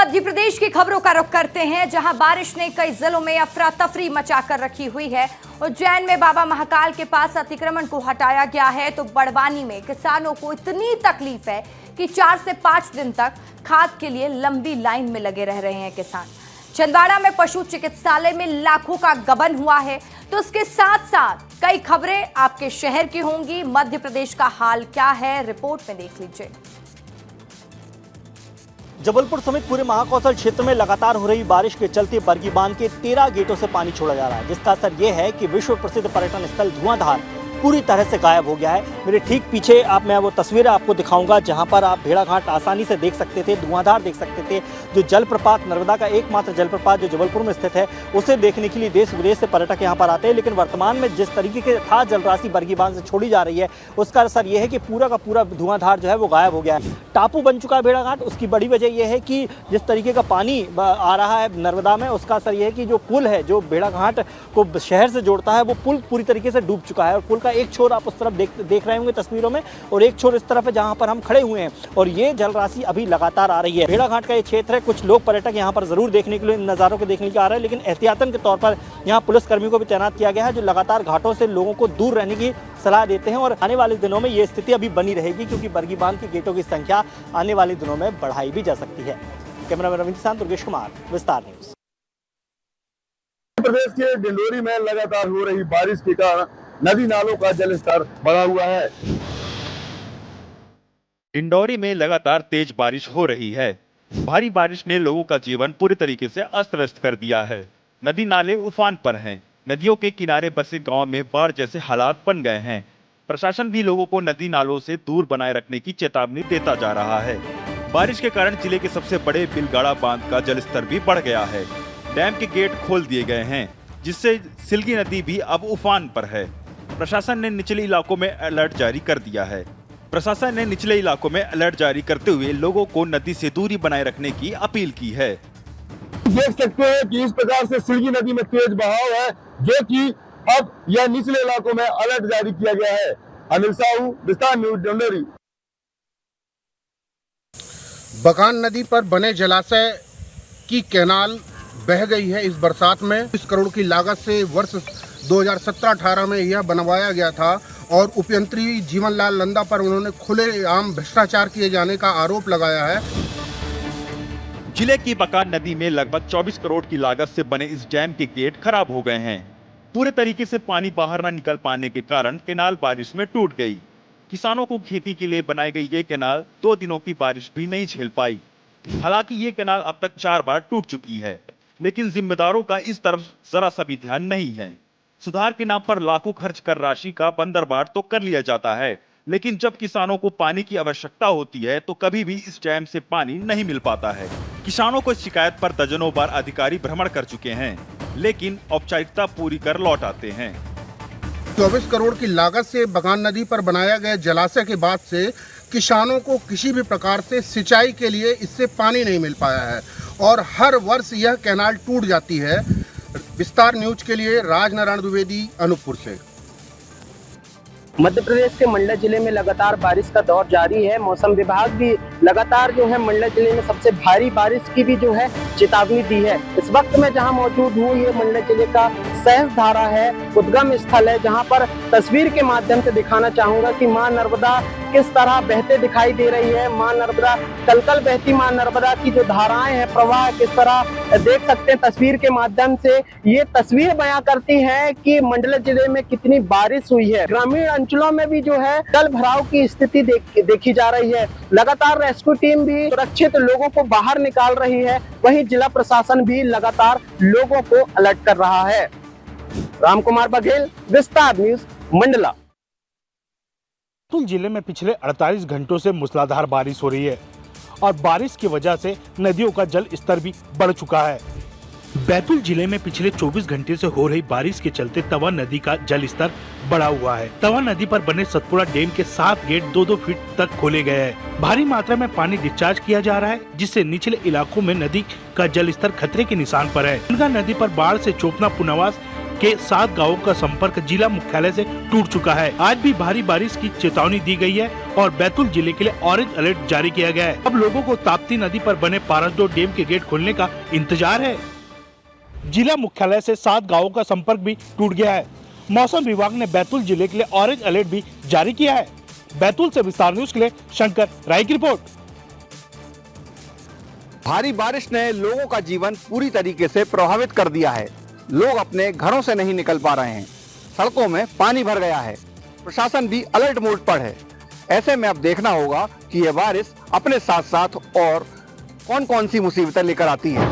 मध्य प्रदेश की खबरों का रुख करते हैं, जहां बारिश ने कई जिलों में अफरा तफरी मचाकर रखी हुई है। उज्जैन में बाबा महाकाल के पास अतिक्रमण को हटाया गया है, तो बड़वानी में किसानों को इतनी तकलीफ है कि 4 से 5 दिन तक खाद के लिए लंबी लाइन में लगे रह रहे हैं किसान। छिंदवाड़ा में पशु चिकित्सालय में लाखों का गबन हुआ है। तो इसके साथ साथ कई खबरें आपके शहर की होंगी। मध्य प्रदेश का हाल क्या है, रिपोर्ट में देख लीजिए। जबलपुर समेत पूरे महाकौशल क्षेत्र में लगातार हो रही बारिश के चलते बरगी बांध के 13 गेटों से पानी छोड़ा जा रहा है, जिसका असर यह है कि विश्व प्रसिद्ध पर्यटन स्थल धुआंधार पूरी तरह से गायब हो गया है। मेरे ठीक पीछे मैं वो तस्वीरें आपको दिखाऊंगा, जहां पर आप भेड़ाघाट आसानी से देख सकते थे, धुआंधार देख सकते थे। जो जलप्रपात, नर्मदा का एकमात्र जलप्रपात जो जबलपुर में स्थित है, उसे देखने के लिए देश विदेश से पर्यटक यहां पर आते हैं। लेकिन वर्तमान में जिस तरीके की था जल राशि बरगी बांध से छोड़ी जा रही है, उसका असर यह है कि पूरा का पूरा धुआंधार जो है वो गायब हो गया है। टापू बन चुका है भेड़ाघाट। उसकी बड़ी वजह यह है कि जिस तरीके का पानी आ रहा है नर्मदा में, उसका असर यह है कि जो पुल है जो भेड़ाघाट को शहर से जोड़ता है, वो पुल पूरी तरीके से डूब चुका है। और पुल का एक छोर आप उस तरफ देख रहे होंगे तस्वीरों में, और एक छोर इस तरफ है जहां पर हम खड़े हुए हैं, और ये जल राशि अभी लगातार आ रही है। भेड़ाघाट का ये क्षेत्र है, कुछ लोग पर्यटक यहां पर जरूर देखने के लिए, इन नज़ारों को देखने के लिए आ रहे हैं, लेकिन एहतियातन के तौर पर यहां पुलिस कर्मियों को भी तैनात किया गया है, जो लगातार घाटों से लोगों को दूर रहने की सलाह देते हैं। और आने वाले दिनों में ये स्थिति अभी बनी रहेगी, क्योंकि बरगी बांध के गेटों की संख्या आने वाले दिनों में बढ़ाई भी जा सकती है। कैमरामैन रविंद्र के साथ दुर्गेश कुमार, विस्तार न्यूज। प्रदेश के डिंडोरी में लगातार हो रही बारिश के कारण नदी नालों का जलस्तर बढ़ा हुआ है। डिंडोरी में लगातार तेज बारिश हो रही है। भारी बारिश ने लोगों का जीवन पूरी तरीके से अस्त व्यस्त कर दिया है। नदी नाले उफान पर हैं। नदियों के किनारे बसे गांव में बाढ़ जैसे हालात बन गए हैं। प्रशासन भी लोगों को नदी नालों से दूर बनाए रखने की चेतावनी देता जा रहा है। बारिश के कारण जिले के सबसे बड़े बिलगाड़ा बांध का जलस्तर भी बढ़ गया है। डैम के गेट खोल दिए गए हैं, जिससे सिलगी नदी भी अब उफान पर है। प्रशासन ने निचले इलाकों में अलर्ट जारी कर दिया है। प्रशासन ने निचले इलाकों में अलर्ट जारी करते हुए लोगों को नदी से दूरी बनाए रखने की अपील की है। देख सकते हैं कि इस प्रकार से सिलगी नदी में तेज बहाव है, जो कि अब यह निचले इलाकों में अलर्ट जारी किया गया है। अनिल साहू, विस्तार न्यूज, डिंडोरी। बकान नदी पर बने जलाशय की कैनाल बह गई है इस बरसात में। 20 करोड़ की लागत से वर्ष 2017-18 में यह बनवाया गया था, और उपयंत्री जीवनलाल नंदा पर उन्होंने खुलेआम भ्रष्टाचार किए जाने का आरोप लगाया है। जिले की बकान नदी में लगभग 24 करोड़ की लागत से बने इस डैम के गेट खराब हो गए हैं। पूरे तरीके से पानी बाहर न निकल पाने के कारण कैनाल बारिश में टूट गई। किसानों को खेती के लिए बनाई गई ये कैनाल 2 दिनों की बारिश भी नहीं झेल पाई। हालांकि ये कैनाल अब तक 4 बार टूट चुकी है, लेकिन जिम्मेदारों का इस तरफ जरा सा भी ध्यान नहीं है। सुधार के नाम पर लाखों खर्च कर राशि का बंदरबांट तो कर लिया जाता है, लेकिन जब किसानों को पानी की आवश्यकता होती है तो कभी भी इस डैम से पानी नहीं मिल पाता है। किसानों को शिकायत पर दर्जनों बार अधिकारी भ्रमण कर चुके हैं, लेकिन औपचारिकता पूरी कर लौट आते हैं। 24 करोड़ की लागत से बकान नदी पर बनाया गया जलाशय के बाद से किसानों को किसी भी प्रकार से सिंचाई के लिए इससे पानी नहीं मिल पाया है, और हर वर्ष यह कैनाल टूट जाती है। विस्तार न्यूज के लिए राजनारायण द्विवेदी, अनूपपुर से। मध्य प्रदेश के मंडला जिले में लगातार बारिश का दौर जारी है। मौसम विभाग भी लगातार जो है मंडला जिले में सबसे भारी बारिश की भी जो है चेतावनी दी है। इस वक्त मैं जहां मौजूद हूं, ये मंडला जिले का सहस्त्रधारा है, उद्गम स्थल है, जहां पर तस्वीर के माध्यम से दिखाना चाहूंगा कि मां नर्मदा किस तरह बहते दिखाई दे रही है। मां नर्मदा कलकल बहती मां नर्मदा की जो धाराएं हैं, प्रवाह किस तरह देख सकते हैं तस्वीर के माध्यम से। ये तस्वीर बयां करती है कि मंडला जिले में कितनी बारिश हुई है। ग्रामीण अंचलों में भी जो है जल भराव की स्थिति देखी जा रही है। लगातार रेस्क्यू टीम भी सुरक्षित लोगों को बाहर निकाल रही है, वहीं जिला प्रशासन भी लगातार लोगों को अलर्ट कर रहा है। रामकुमार बघेल, विस्तार न्यूज, मंडला। बैतूल जिले में पिछले 48 घंटों से मूसलाधार बारिश हो रही है, और बारिश की वजह से नदियों का जल स्तर भी बढ़ चुका है। बैतूल जिले में पिछले 24 घंटे से हो रही बारिश के चलते तवा नदी का जल स्तर बढ़ा हुआ है। तवा नदी पर बने सतपुड़ा डैम के 7 गेट 2-2 फीट तक खोले गए हैं। भारी मात्रा में पानी डिस्चार्ज किया जा रहा है, जिससे निचले इलाकों में नदी का जल स्तर खतरे के निशान पर है। गंगा नदी पर बाढ़ से चोपना पुनवास के 7 गांवों का संपर्क जिला मुख्यालय से टूट चुका है। आज भी भारी बारिश की चेतावनी दी गई है और बैतूल जिले के लिए ऑरेंज अलर्ट जारी किया गया है। अब लोगों को ताप्ती नदी पर बने पारसडोह डैम के गेट खोलने का इंतजार है। जिला मुख्यालय से 7 गांवों का संपर्क भी टूट गया है। मौसम विभाग ने बैतूल जिले के लिए ऑरेंज अलर्ट भी जारी किया है। बैतूल से विस्तार न्यूज के लिए शंकर राय की रिपोर्ट। भारी बारिश ने लोगों का जीवन पूरी तरीके से प्रभावित कर दिया है। लोग अपने घरों से नहीं निकल पा रहे हैं, सड़कों में पानी भर गया है, प्रशासन भी अलर्ट मोड पर है। ऐसे में अब देखना होगा कि यह बारिश अपने साथ साथ और कौन कौन सी मुसीबतें लेकर आती है।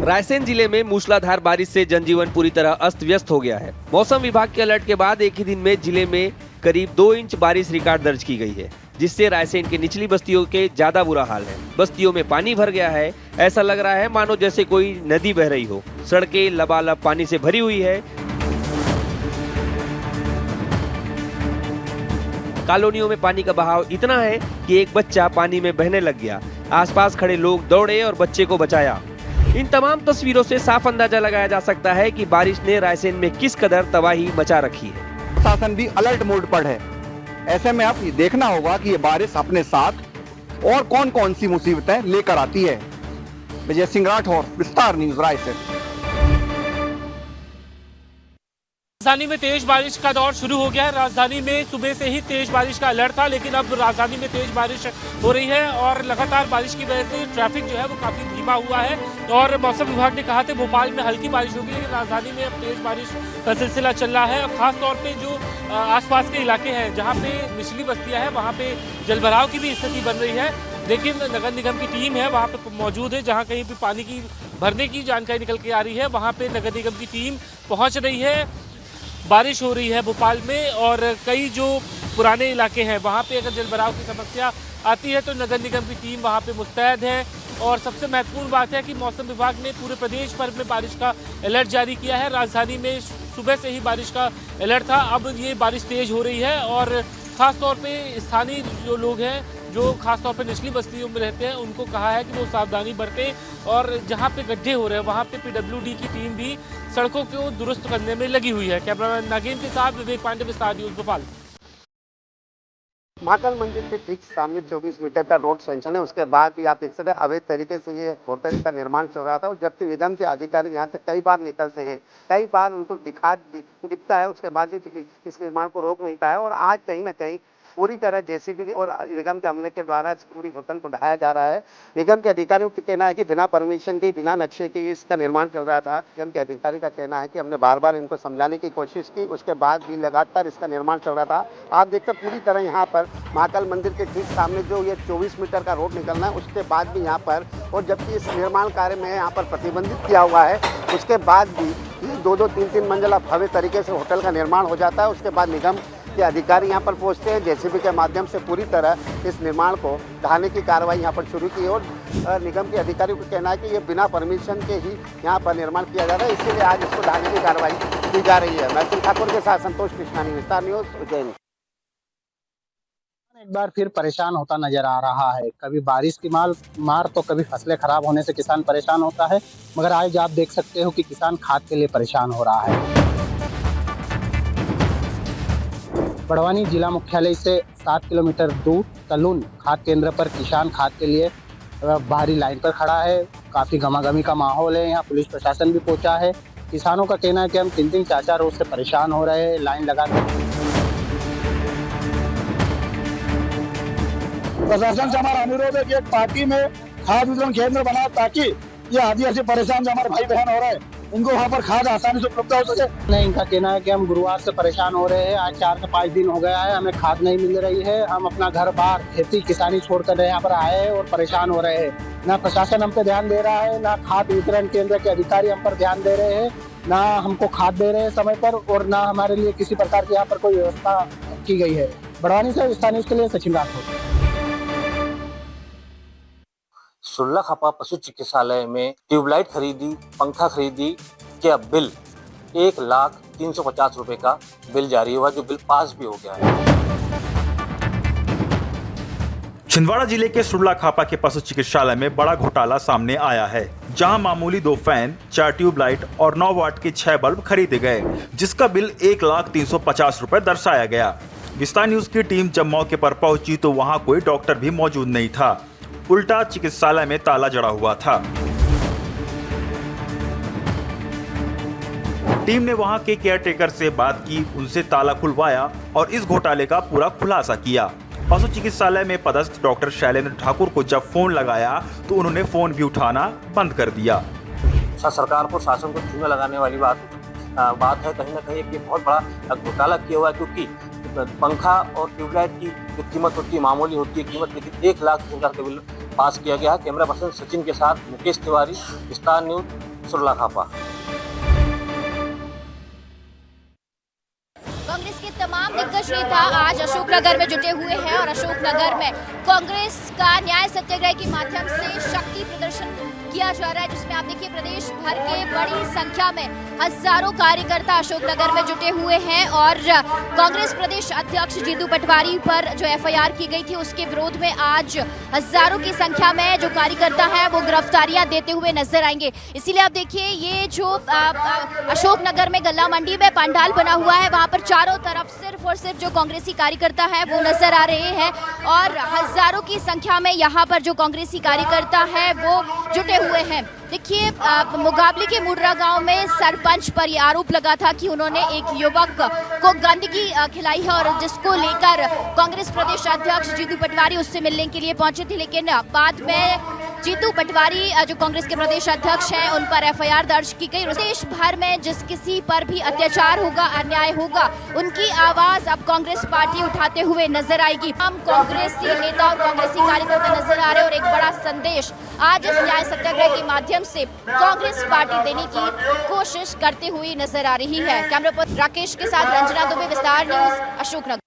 रायसेन जिले में मूसलाधार बारिश से जनजीवन पूरी तरह अस्त व्यस्त हो गया है। मौसम विभाग के अलर्ट के बाद एक ही दिन में जिले में करीब 2 इंच बारिश रिकॉर्ड दर्ज की गई है, जिससे रायसेन की निचली बस्तियों के ज्यादा बुरा हाल है। बस्तियों में पानी भर गया है, ऐसा लग रहा है मानो जैसे कोई नदी बह रही हो। सड़कें लबालब पानी से भरी हुई है। कॉलोनियों में पानी का बहाव इतना है कि एक बच्चा पानी में बहने लग गया। आसपास खड़े लोग दौड़े और बच्चे को बचाया। इन तमाम तस्वीरों से साफ अंदाजा लगाया जा सकता है कि बारिश ने रायसेन में किस कदर तबाही मचा रखी है। प्रशासन भी अलर्ट मोड पर है। ऐसे में अब ये देखना होगा कि ये बारिश अपने साथ और कौन कौन सी मुसीबतें लेकर आती है। विजय सिंह राठौर, विस्तार न्यूज, रायसेन। राजधानी में तेज बारिश का दौर शुरू हो गया है। राजधानी में सुबह से ही तेज बारिश का अलर्ट था, लेकिन अब राजधानी में तेज बारिश हो रही है और लगातार बारिश की वजह से ट्रैफिक जो है वो काफी धीमा हुआ है। और मौसम विभाग ने कहा था भोपाल में हल्की बारिश होगी, लेकिन राजधानी में अब तेज बारिश का सिलसिला चल रहा है। और खास तौर पे जो आसपास के इलाके हैं जहाँ पे निचली बस्तियाँ हैं वहाँ पे जलभराव की भी स्थिति बन रही है। लेकिन नगर निगम की टीम है वहाँ पे मौजूद है। जहाँ कहीं भी पानी की भरने की जानकारी निकल के आ रही है वहाँ पे नगर निगम की टीम पहुँच रही है। बारिश हो रही है भोपाल में और कई जो पुराने इलाके हैं वहाँ पे अगर जलभराव की समस्या आती है तो नगर निगम की टीम वहाँ पे मुस्तैद है। और सबसे महत्वपूर्ण बात है कि मौसम विभाग ने पूरे प्रदेश भर में बारिश का अलर्ट जारी किया है। राजधानी में सुबह से ही बारिश का अलर्ट था, अब ये बारिश तेज हो रही है। और ख़ास तौर पे स्थानीय जो लोग हैं जो खास तौर पे निचली बस्तियों में रहते हैं उनको कहा है कि वो सावधानी बरतें। और जहाँ पे गड्ढे हो रहे हैं वहाँ पे PWD की टीम भी सड़कों को दुरुस्त करने में लगी हुई है। कैमरामैन नागेंद्र के साथ विवेक पांडे, विस्तार न्यूज, भोपाल। महाकाल मंदिर के ठीक सामने 24 मीटर का रोड सेंक्शन है। उसके बाद भी आप देख सकते हैं अवैध तरीके से ये होटल का निर्माण चल रहा था। और जबकि निगम के अधिकारी यहाँ से कई बार निकलते हैं, कई बार उनको दिखता है, उसके बाद भी इस निर्माण को रोक नहीं पाया। और आज कहीं ना कहीं पूरी तरह JCB और निगम के अमले के द्वारा पूरी होटल को ढाया जा रहा है। निगम के अधिकारियों का कहना है कि बिना परमिशन के, बिना नक्शे के इसका निर्माण चल रहा था। निगम के अधिकारी का कहना है कि हमने बार बार इनको समझाने की कोशिश की, उसके बाद भी लगातार इसका निर्माण चल रहा था। आप देखते पूरी तरह यहाँ पर महाकाल मंदिर के ठीक सामने जो ये 24 मीटर का रोड निकलना है, उसके बाद भी यहाँ पर, और जबकि इस निर्माण कार्य में यहाँ पर प्रतिबंधित किया हुआ है, उसके बाद भी 2-2, 3-3 मंजिला भव्य तरीके से होटल का निर्माण हो जाता है। उसके बाद निगम के अधिकारी यहाँ पर पहुँचते हैं, JCB के माध्यम से पूरी तरह इस निर्माण को ढाने की कार्रवाई यहाँ पर शुरू की। और निगम के अधिकारियों का कहना है कि ये बिना परमिशन के ही यहाँ पर निर्माण किया जा रहा है, इसीलिए आज इसको ढाने की कार्रवाई की जा रही है। मैं ठाकुर के साथ संतोष कृष्णानी, विस्तार न्यूज, उज्जैन। एक बार फिर परेशान होता नजर आ रहा है। कभी बारिश की मार तो कभी फसलें खराब होने से किसान परेशान होता है, मगर आज आप देख सकते हो कि किसान खाद के लिए परेशान हो रहा है। बड़वानी जिला मुख्यालय से 7 किलोमीटर दूर तलून खाद केंद्र पर किसान खाद के लिए भारी लाइन पर खड़ा है। काफी गमागमी का माहौल है। यहाँ पुलिस प्रशासन भी पहुंचा है। किसानों का कहना है कि हम 3-3, 4-4 रोज से परेशान हो रहे हैं, लाइन लगाकर। प्रशासन से हमारा अनुरोध है कि एक पार्टी में खाद वितरण केंद्र बनाए ताकि ये आदिवासी परेशान जो हमारे भाई बहन हो रहे हैं उनको वहाँ पर खाद आसानी से उपलब्ध हो सके। नहीं, इनका कहना है कि हम गुरुवार से परेशान हो रहे हैं। आज 4 से 5 दिन हो गया है, हमें खाद नहीं मिल रही है। हम अपना घर बार खेती किसानी छोड़कर यहाँ पर आए हैं और परेशान हो रहे हैं। ना प्रशासन हम पे ध्यान दे रहा है, ना खाद वितरण केंद्र के अधिकारी हम पर ध्यान दे रहे हैं, ना हमको खाद दे रहे हैं समय पर, और ना हमारे लिए किसी प्रकार की यहाँ पर कोई व्यवस्था की गई है। बड़वानी से स्थानीय के लिए सचिन राठौर। सुरलाखापा पशु चिकित्सालय में ट्यूबलाइट खरीदी, पंखा खरीदी, क्या बिल 1,350,000 रुपए का बिल जारी हुआ, जो बिल पास भी हो गया है। छिंदवाड़ा जिले के सुरला खापा के पशु चिकित्सालय में बड़ा घोटाला सामने आया है, जहां मामूली 2 फैन, 4 ट्यूबलाइट और 9 वाट के 6 बल्ब खरीदे गए, जिसका बिल 1,350,000 रुपए दर्शाया गया। विस्तार न्यूज की टीम जब मौके पर पहुंची तो वहां कोई डॉक्टर भी मौजूद नहीं था, उल्टा चिकित्सालय में ताला जड़ा हुआ था। टीम ने वहां के केयरटेकर से बात की, उनसे ताला खुलवाया और इस घोटाले का पूरा खुलासा किया। पशु चिकित्सालय में पदस्थ डॉक्टर शैलेंद्र ठाकुर को जब फोन लगाया तो उन्होंने फोन भी उठाना बंद कर दिया। सरकार को, शासन को धीमे लगाने वाली बात है। कहीं ना कहीं एक बहुत बड़ा घोटाला किया हुआ है, क्योंकि पंखा और ट्यूबलाइट की जो कीमत होती है मामूली होती है कीमत, लेकिन 1,03,000 का बिल पास किया गया है। कैमरा पर्सन सचिन के साथ मुकेश तिवारी, विस्तार न्यूज, सुरला खापा। कांग्रेस के तमाम दिग्गज नेता आज अशोकनगर में जुटे हुए हैं और अशोकनगर में कांग्रेस का न्याय सत्याग्रह के माध्यम से शक्ति प्रदर्शन किया जा रहा है, जिसमें आप देखिए प्रदेश भर के बड़ी संख्या में हजारों कार्यकर्ता अशोकनगर में जुटे हुए हैं और कांग्रेस प्रदेश अध्यक्ष जीतू पटवारी पर जो एफआईआर की गई थी उसके विरोध में आज हजारों की संख्या में जो कार्यकर्ता हैं वो गिरफ्तारियां देते हुए नजर आएंगे। इसीलिए आप देखिए ये जो अशोकनगर में गल्ला मंडी में पंडाल बना हुआ है, वहां पर चारों तरफ सिर्फ और सिर्फ जो कांग्रेसी कार्यकर्ता है वो नजर आ रहे हैं और हजारों की संख्या में यहाँ पर जो कांग्रेसी कार्यकर्ता है वो जुटे हुए हैं। देखिए मुगाबली के मुडरा गांव में सरपंच पर यह आरोप लगा था कि उन्होंने एक युवक को गंदगी खिलाई है और जिसको लेकर कांग्रेस प्रदेश अध्यक्ष जीतू पटवारी उससे मिलने के लिए पहुंचे थे, लेकिन बाद में जीतू पटवारी जो कांग्रेस के प्रदेश अध्यक्ष हैं उन पर एफआईआर दर्ज की गई। देश भर में जिस किसी पर भी अत्याचार होगा, अन्याय होगा, उनकी आवाज अब कांग्रेस पार्टी उठाते हुए नजर आएगी। हम कांग्रेसी नेता और कांग्रेसी कार्यकर्ता नजर आ रहे हैं और एक बड़ा संदेश आज इस न्याय सत्याग्रह के माध्यम से कांग्रेस पार्टी देने की कोशिश करते हुए नजर आ रही है। कैमरा पर राकेश के साथ रंजना दुबे, विस्तार न्यूज, अशोकनगर।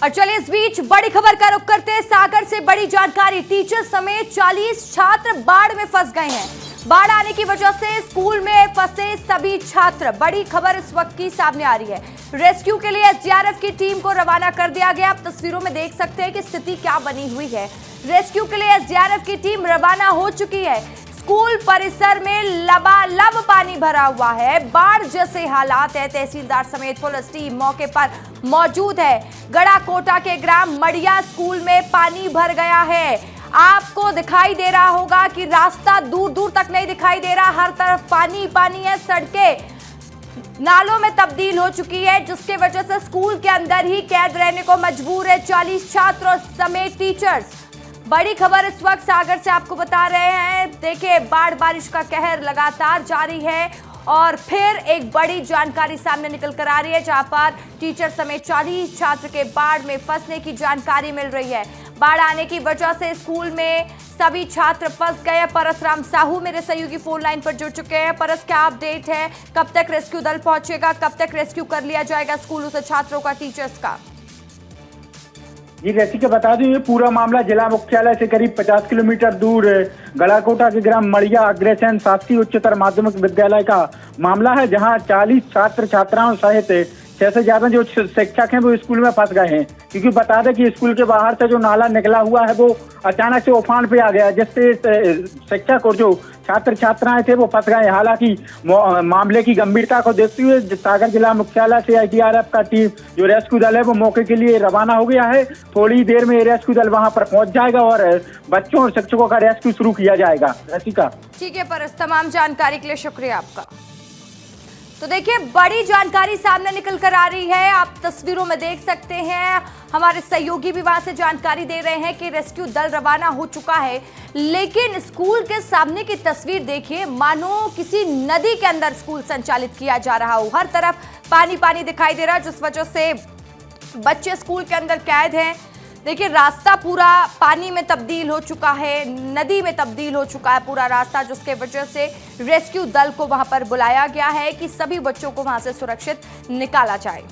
और चलिए इस बीच बड़ी खबर का रुख करते हैं सागर से। बड़ी जानकारी, टीचर समेत 40 छात्र बाढ़ में फंस गए हैं। बाढ़ आने की वजह से स्कूल में फंसे सभी छात्र। बड़ी खबर इस वक्त की सामने आ रही है। रेस्क्यू के लिए एसडीआरएफ की टीम को रवाना कर दिया गया। आप तस्वीरों में देख सकते हैं कि स्थिति क्या बनी हुई है। रेस्क्यू के लिए एसडीआरएफ की टीम रवाना हो चुकी है। स्कूल परिसर में लबालब पानी भरा हुआ है। बाढ़ जैसे हालात है। तहसीलदार समेत पुलिस टीम मौके पर मौजूद है। गड़ाकोटा के ग्राम मड़िया स्कूल में पानी भर गया है। आपको दिखाई दे रहा होगा कि रास्ता दूर दूर तक नहीं दिखाई दे रहा, हर तरफ पानी पानी है। सड़कें नालों में तब्दील हो चुकी है, जिसके वजह से स्कूल के अंदर ही कैद रहने को मजबूर है 40 छात्रों समेत टीचर्स। बड़ी खबर इस वक्त सागर से आपको बता रहे हैं। देखिए बाढ़ बारिश का कहर लगातार जारी है और फिर एक बड़ी जानकारी सामने निकल कर आ रही है, जहां पर टीचर समेत 40 छात्र के बाढ़ में फंसने की जानकारी मिल रही है। बाढ़ आने की वजह से स्कूल में सभी छात्र फंस गए। परसराम साहू मेरे सहयोगी फोन लाइन पर जुड़ चुके हैं। परस, क्या अपडेट है? कब तक रेस्क्यू दल पहुंचेगा? कब तक रेस्क्यू कर लिया जाएगा स्कूलों से छात्रों का, टीचर्स का? जी जैसे कि बता दूं, ये पूरा मामला जिला मुख्यालय से करीब 50 किलोमीटर दूर गलाकोटा के ग्राम मड़िया अग्रसेन शासकीय उच्चतर माध्यमिक विद्यालय का मामला है, जहां 40 छात्र छात्राओं सहित 6 से ज्यादा जो शिक्षक हैं वो स्कूल में फंस गए हैं। क्योंकि बता दें कि स्कूल के बाहर से जो नाला निकला हुआ है वो अचानक से उफान पे आ गया, जिससे शिक्षक और जो छात्र छात्राएं थे वो फंस गए। हालांकि मामले की गंभीरता को देखते हुए सागर जिला मुख्यालय से एसडीआरएफ का टीम जो रेस्क्यू दल है वो मौके के लिए रवाना हो गया है। थोड़ी देर में रेस्क्यू दल वहां पर पहुंच जाएगा और बच्चों और शिक्षकों का रेस्क्यू शुरू किया जाएगा। रसिका, ठीक है परस, तमाम जानकारी के लिए शुक्रिया आपका। तो देखिए बड़ी जानकारी सामने निकल कर आ रही है। आप तस्वीरों में देख सकते हैं, हमारे सहयोगी भी वहां से जानकारी दे रहे हैं कि रेस्क्यू दल रवाना हो चुका है। लेकिन स्कूल के सामने की तस्वीर देखिए, मानो किसी नदी के अंदर स्कूल संचालित किया जा रहा हो। हर तरफ पानी पानी दिखाई दे रहा है, जिस वजह से बच्चे स्कूल के अंदर कैद हैं। देखिए रास्ता पूरा पानी में तब्दील हो चुका है, नदी में तब्दील हो चुका है पूरा रास्ता, जिसके वजह से रेस्क्यू दल को वहां पर बुलाया गया है कि सभी बच्चों को वहां से सुरक्षित निकाला जाए।